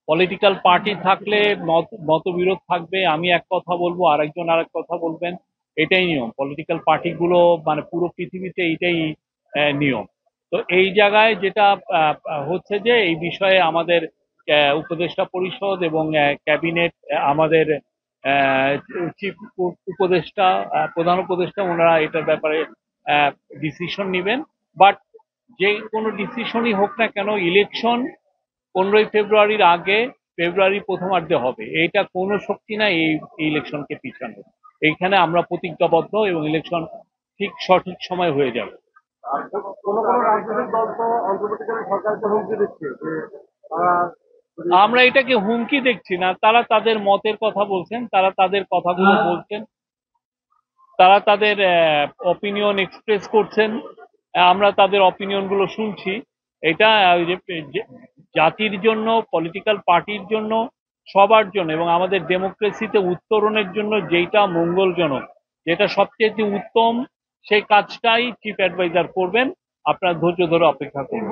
Political party থাকলে মতবিরোধ থাকবে, আমি এক কথা বলবো আরেকজন আরেক কথা বলবেন, এটাই নিয়ম। পলিটিক্যাল পার্টিগুলো মানে পুরো পৃথিবীতে এইটাই নিয়ম। তো এই জায়গায় যেটা হচ্ছে যে এই বিষয়ে আমাদের উপদেষ্টা পরিষদ এবং ক্যাবিনেট, আমাদের চিফ উপদেষ্টা, প্রধান উপদেষ্টা, ওনারা এটার ব্যাপারে ডিসিশন নেবেন। বাট যে কোনো ডিসিশনই হোক না কেন, ইলেকশন 15ই ফেব্রুয়ারির আগে, ফেব্রুয়ারি প্রথমার্ধে হবে, এইটা কোনো শক্তি না এই ইলেকশনকে পিছানো। এইখানে আমরা প্রতিজ্ঞাবদ্ধ এবং ইলেকশন ঠিক সঠিক সময় হয়ে যাবে। আর কোনো কোনো রাজনৈতিক দল তো অন্তর্বর্তীকালীন সরকারকে হুমকি দিচ্ছে যে তারা যদি আমরা এটাকে হুমকি দেখছি না, তারা তাদের মতের কথা বলছেন, তারা তাদের কথাগুলো বলছেন, তারা তাদের অপিনিয়ন এক্সপ্রেস করছেন, আমরা তাদের অপিনিয়ন গুলো শুনছি। এটা ওই যে জাতির জন্য, পলিটিক্যাল পার্টির জন্য, সবার জন্য এবং আমাদের ডেমোক্রেসিতে উত্তরণের জন্য যেটা মঙ্গলজনক, যেটা সবচেয়ে উত্তম, সেই কাজটাই চিফ অ্যাডভাইজার করবেন। আপনার ধৈর্য ধরে অপেক্ষা করুন।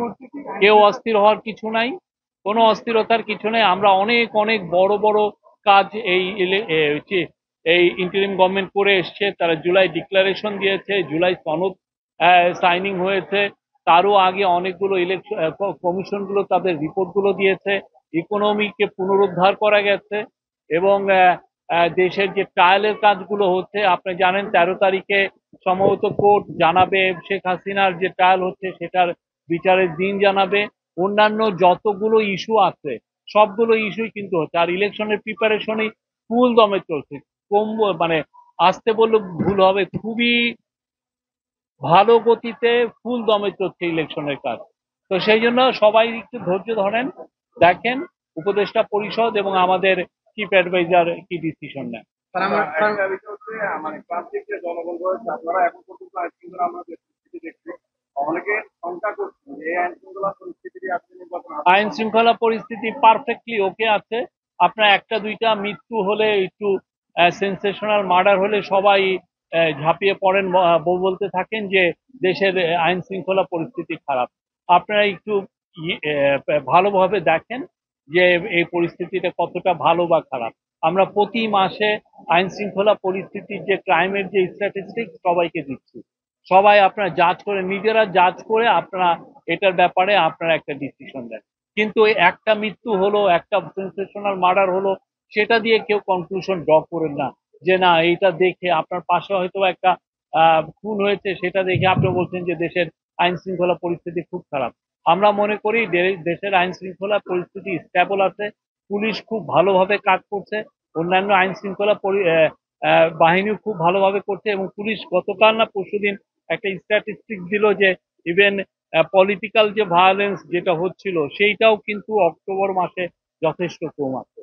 কেউ অস্থির হওয়ার কিছু নাই, কোনো অস্থিরতার কিছু নেই। আমরা অনেক অনেক বড় বড় কাজ এই ইন্টারিম গভর্নমেন্ট করে এসছে। তারা জুলাই ডিক্লারেশন দিয়েছে, জুলাই সনদ সাইনিং হয়েছে, তারও আগে অনেকগুলো ইলেকশন কমিশন গুলো তাদের রিপোর্ট গুলো দিয়েছে। ইকোনমিকে পুনরুদ্ধার করা গেছে এবং দেশের যে ট্রায়ালের কাজগুলো হচ্ছে, আপনি জানেন 13 তারিখে সম্ভবত কোর্ট জানাবে শেখ হাসিনার যে ট্রায়াল হচ্ছে সেটার বিচারের দিন জানাবে। অন্যান্য যতগুলো ইস্যু আছে সবগুলো ইস্যুই কিন্তু হচ্ছে, আর ইলেকশনের প্রিপারেশনই ফুল দমে চলছে। কম মানে আসতে বললে ভুল হবে, খুবই ভালো গতিতে ফুল দমে চলছে ইলেকশনের কাজ। তো সেই জন্য সবাই একটু ধৈর্য ধরেন, দেখেন উপদেষ্টা পরিষদ এবং আমাদের চিফ অ্যাডভাইজার কি ডিসিশন নেন। স্যার আমার একটা বিষয় হচ্ছে মানে প্রান্তিক যে জনগণ রয়েছে আপনারা এখন পর্যন্ত আইন শৃঙ্খলা আমরা যে পরিস্থিতি দেখছি অনেকে শঙ্কা করছেন যে এই আইন শৃঙ্খলা পরিস্থিতি আসলে নির্বাচন আসলে আইন শৃঙ্খলা পরিস্থিতি পারফেক্টলি ওকে আছে। আপনার একটা দুইটা মৃত্যু হলে, একটু সেন্সেশনাল মার্ডার হলে সবাই ঝাঁপিয়ে পড়েন, বলতে থাকেন যে দেশের আইন শৃঙ্খলা পরিস্থিতি খারাপ। আপনারা একটু ভালোভাবে দেখেন যে এই পরিস্থিতিটা কতটা ভালো বা খারাপ। আমরা প্রতি মাসে আইন শৃঙ্খলা পরিস্থিতির যে ক্রাইমের যে স্ট্যাটিস্টিক সবাইকে দিচ্ছি। সবাই আপনারা যাচ করে, নিজেরা যাচ করে আপনারা এটার ব্যাপারে আপনারা একটা ডিসিশন দেন। কিন্তু ওই একটা মৃত্যু হলো, একটা সেন্সেশনাল মার্ডার হলো, সেটা দিয়ে কেউ কনক্লুশন ড্র করেন না যে না এইটা দেখে আপনার পাশে হয়তো একটা খুন হয়েছে, সেটা দেখে আপনি বলছেন যে দেশের আইন শৃঙ্খলা পরিস্থিতি খুব খারাপ। আমরা মনে করি দেশের আইন শৃঙ্খলা পরিস্থিতি স্টেবল আছে, পুলিশ খুব ভালোভাবে কাজ করছে, অন্যান্য আইন শৃঙ্খলা বাহিনীও খুব ভালোভাবে করছে। এবং পুলিশ গতকাল না পরশুদিন একটা স্ট্যাটিস্টিক দিল যে ইভেন পলিটিক্যাল যে ভায়োলেন্স যেটা হচ্ছিল সেইটাও কিন্তু অক্টোবর মাসে যথেষ্ট কম আছে।